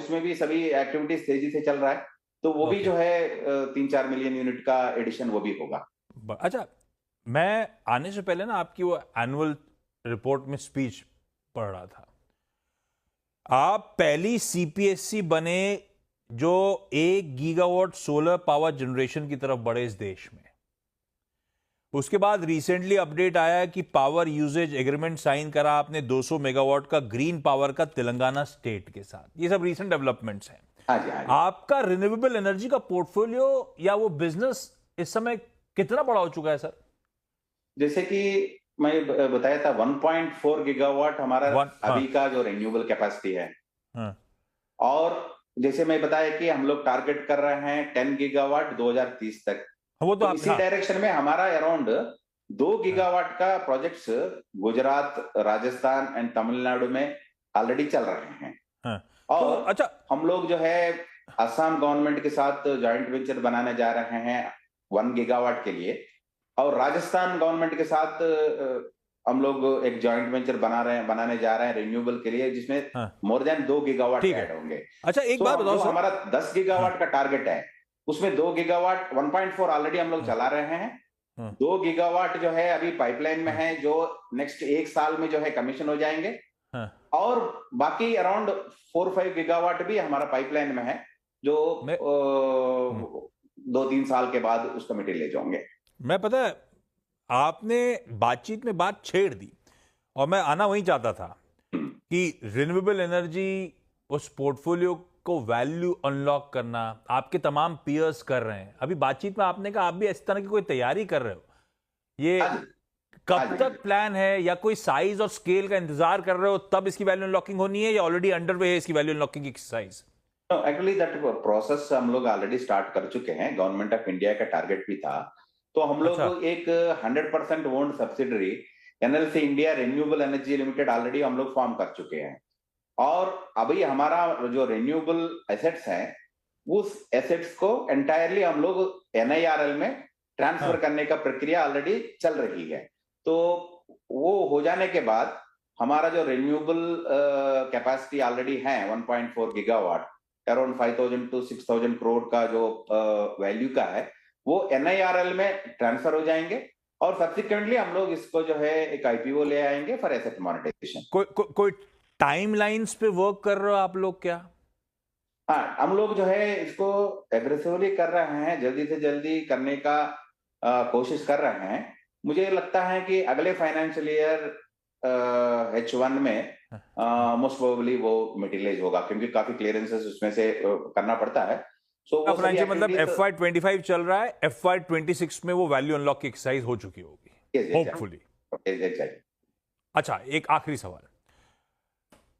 उसमें भी सभी एक्टिविटीज तेजी से चल रहा है, तो वो भी ओके। जो है 3-4 मिलियन यूनिट का एडिशन वो भी होगा। अच्छा, मैं आने से पहले ना आपकी वो एनुअल रिपोर्ट में स्पीच पढ़ रहा था। आप पहली सीपीएससी बने जो 1 गीगावाट सोलर पावर जनरेशन की तरफ बढ़े इस देश में। उसके बाद रिसेंटली अपडेट आया कि पावर यूजेज एग्रीमेंट साइन करा आपने 200 मेगावाट का ग्रीन पावर का तेलंगाना स्टेट के साथ। ये सब रीसेंट डेवलपमेंट्स हैं। हाँ जी, हाँ जी। आपका रिन्यूएबल एनर्जी का पोर्टफोलियो या वो बिजनेस इस समय कितना बड़ा हो चुका है सर? जैसे कि मैं बताया था 1.4 गीगावाट हमारा हाँ। अभी का जो रिन्यूएबल कैपेसिटी है। हाँ। और जैसे मैं बताया कि हम लोग टारगेट कर रहे हैं 10 गीगावाट 2030 तक। वो तो तो आप इसी हाँ। डायरेक्शन में हमारा अराउंड 2 हाँ। गीगावाट का प्रोजेक्ट्स गुजरात, राजस्थान एंड तमिलनाडु में ऑलरेडी चल रहे हैं। हाँ। तो और अच्छा। हम लोग जो है असम गवर्नमेंट के साथ जॉइंट वेंचर बनाने जा रहे हैं 1 गीगावाट के लिए। और राजस्थान गवर्नमेंट के साथ हम लोग एक जॉइंट वेंचर बनाने जा रहे हैं रिन्यूएबल के लिए, जिसमें हाँ। मोर देन 2 गीगावाट ठीक है। ऐड होंगे। अच्छा, एक सो बात बताओ जो सर। हमारा 10 हाँ। गीगावाट का टारगेट है, उसमें 2 गीगावाट 1.4 ऑलरेडी हम लोग हाँ। चला रहे हैं। हाँ। 2 गीगावाट जो है अभी पाइपलाइन में हाँ। है, जो नेक्स्ट 1 साल में जो है कमीशन हो जाएंगे। हाँ। और बाकी अराउंड 4-5 गीगावाट भी हमारा पाइपलाइन में है, जो मैं हम्म, 2-3 साल के बाद उस कमिटी ले जाओगे। मैं पता है, आपने बातचीत में बात छेड़ दी और मैं आना वहीं चाहता था कि रिन्यूएबल एनर्जी उस पोर्टफोलियो को वैल्यू अनलॉक करना आपके तमाम पीयर्स कर रहे हैं। अभी बातचीत में आपने कहा आप भी इस तरह की कोई तैयारी कर रहे हो। ये हाँ जी, हाँ कब जी, हाँ तक जी। प्लान है, या कोई साइज और स्केल का इंतजार कर रहे हो तब इसकी वैल्यू अनलॉकिंग होनी है, या ऑलरेडी अंडरवे है इसकी वैल्यू अनलॉकिंग की एक्सरसाइज? एक्चुअली दैट प्रोसेस हम लोग ऑलरेडी स्टार्ट कर चुके हैं। गवर्नमेंट ऑफ इंडिया का टारगेट भी था। तो हम अच्छा। लोग एक 100% owned subsidiary NLC India renewable energy limited already हम लोग फॉर्म कर चुके हैं। और अभी हमारा जो रिन्यूएबल एसेट्स हैं, उस एसेट्स को एंटायरली हम लोग एनआईआरएल में ट्रांसफर हाँ। करने का प्रक्रिया ऑलरेडी चल रही है। तो वो हो जाने के बाद हमारा जो रिन्यूएबल कैपेसिटी ऑलरेडी है 1.4 गीगावाट, अराउंड 5,000 to 6,000 करोड़ का जो वैल्यू का है, वो एनआईआरएल में ट्रांसफर हो जाएंगे। और सब्सिक्वेंटली हम लोग इसको जो है एक आईपीओ ले आएंगे फॉर एसेट मोनेटाइजेशन। कोई टाइमलाइंस पे वर्क कर रहे हो आप लोग क्या? हाँ, हम लोग जो है इसको एग्रेसिवली कर रहे हैं, जल्दी से जल्दी करने का कोशिश कर रहे हैं। मुझे लगता है कि अगले फाइनेंशियल ईयर H1 में हाँ। हाँ। मोस्ट प्रोबेबली वो मटेरियलाइज होगा, क्योंकि काफी क्लियरेंसेस उसमें से करना पड़ता है। सो वो सभी फाइनेंशियल मतलब एक्टिविटीज। FY 25 चल रहा है, FY 26 में वो वैल्यू अनलॉक की एक्सरसाइज हो चुकी होगी होपफुली। एग्जैक्टली। अच्छा, एक आखिरी सवाल।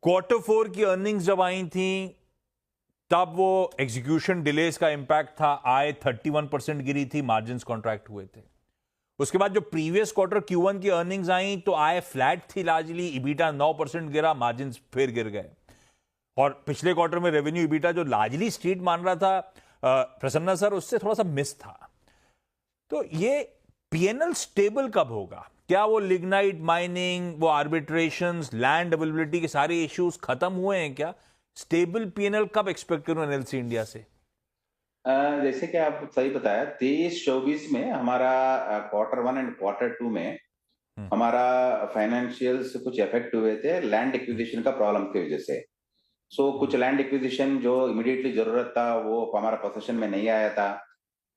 Q4 की अर्निंग्स जब आई थी तब वो एग्जीक्यूशन डिलेस का इंपैक्ट था, आय 31% गिरी थी, मार्जिन्स कॉन्ट्रैक्ट हुए थे। उसके बाद जो प्रीवियस क्वार्टर Q1 की अर्निंग्स आई तो आय फ्लैट थी लार्जली, इबीटा 9% गिरा, मार्जिन्स फिर गिर गए। और पिछले क्वार्टर में रेवेन्यू इबीटा जो लार्जली स्ट्रीट मान रहा था प्रसन्ना सर, उससे थोड़ा सा मिस था। तो ये पीएनएल स्टेबल कब होगा? क्या वो लिग्नाइट माइनिंग, वो आर्बिट्रेशंस, लैंड अवेलेबिलिटी के सारे इश्यूज खत्म हुए हैं क्या? स्टेबल पीएनएल कब एक्सपेक्ट करूं एनएलसी इंडिया से? जैसे कि आप सही बताया, 23-24 में हमारा Q1 एंड Q2 में हम्म। हमारा फाइनेंशियल्स कुछ इफेक्ट हुए थे लैंड एक्विजिशन का प्रॉब्लम की वजह से। सो कुछ लैंड एक्विजिशन जो इमीडिएटली जरूरत था वो हमारा पोजीशन में नहीं आया था।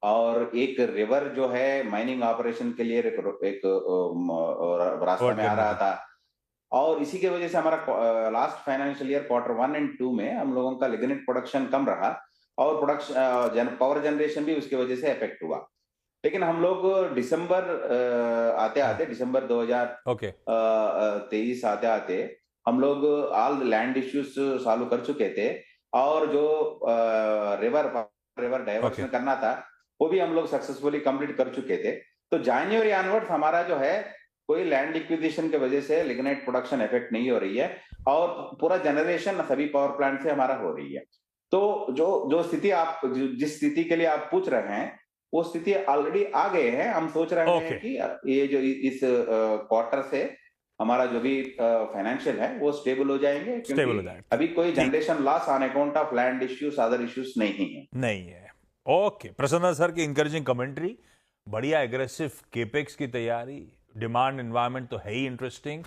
और एक रिवर जो है माइनिंग ऑपरेशन के लिए एक रास्ता वर्ड में आ करनी रहा थी। था। और इसी की वजह से हमारा last financial year Q1 and 2 में हम लोगों का लिग्निट प्रोडक्शन कम रहा। और प्रोडक्शन पावर जनरेशन भी उसकी वजह से इफेक्ट हुआ। लेकिन हम लोग दिसंबर आते आते दिसंबर ओके। 2023 आते आते हम लोग ऑल लैंड इश्यूज सॉल्व कर चुके थे। और जो रिवर रिवर ओके। डाइवर्सन करना था, वो भी हम लोग सक्सेसफुली कंप्लीट कर चुके थे। तो जनवरी ऑनवर्ड्स हमारा जो है कोई लैंड एक्विजिशन की वजह से लिग्नाइट प्रोडक्शन इफेक्ट नहीं हो रही है। और पूरा जनरेशन सभी पावर प्लांट से हमारा हो रही है। तो जो जो स्थिति आप जिस स्थिति के लिए आप पूछ रहे हैं, वो स्थिति ऑलरेडी आ गए हैं। हम सोच रहे हैं ओके। कि ये जो इस क्वार्टर से हमारा जो भी फाइनेंशियल है वो स्टेबल हो जाएंगे, Stable हो क्योंकि जाएगा। अभी कोई generation loss on account of land issues, other issues नहीं है। नहीं है। ओके, प्रसन्ना सर की इंकरेजिंग कमेंट्री, बढ़िया एग्रेसिव केपेक्स की तैयारी, डिमांड एनवायरनमेंट तो है ही इंटरेस्टिंग,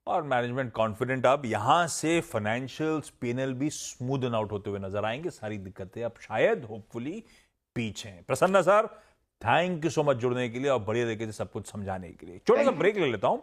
और मैनेजमेंट कॉन्फिडेंट। अब यहां से फाइनेंशियल्स पीएनएल भी स्मूदन आउट होते हुए नजर आएंगे, सारी दिक्कतें अब शायद होपफुली पीछे हैं। Prasanna sir, thank you so much जुड़ने के लिए और बढ़िया तरीके से सब कुछ समझाने के लिए। छोटा सा Thank you. ब्रेक ले लेता हूं।